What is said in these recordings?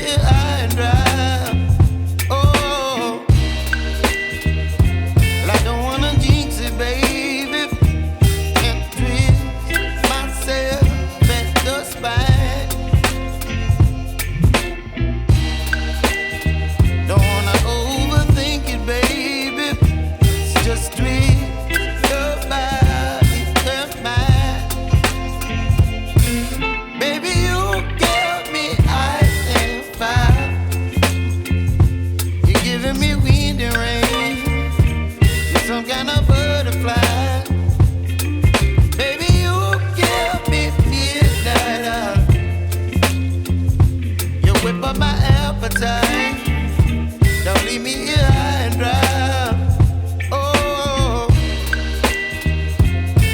here high and dry. Oh, well, I don't wanna jinx it, baby, and twist myself at the spine. Don't wanna overthink it, baby. It's just twist your body and mine. Baby, you give me ice and fire. You're giving me wind and rain. You're some kind of butterfly. Baby, you give me midnight. You whip up my appetite. Don't leave me here high and dry. Oh,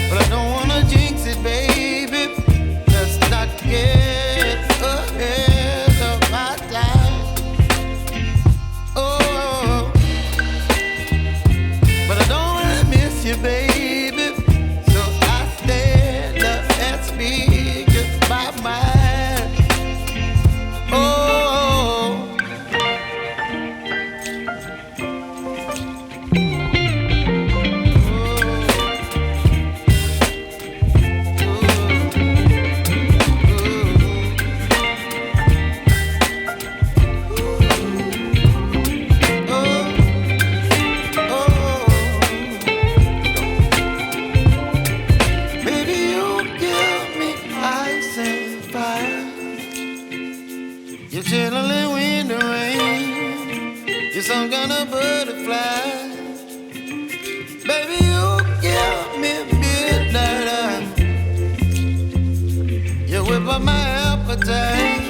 but I don't wanna jinx it, baby. Let's not get ahead of my time. Oh, but I don't wanna miss you, baby. So I stand up and speak just my mind. Oh. Baby, you give me ice and fire. You're chilling wind and rain. You're some kind of butterfly. Baby, you give me midnight. You whip up my appetite.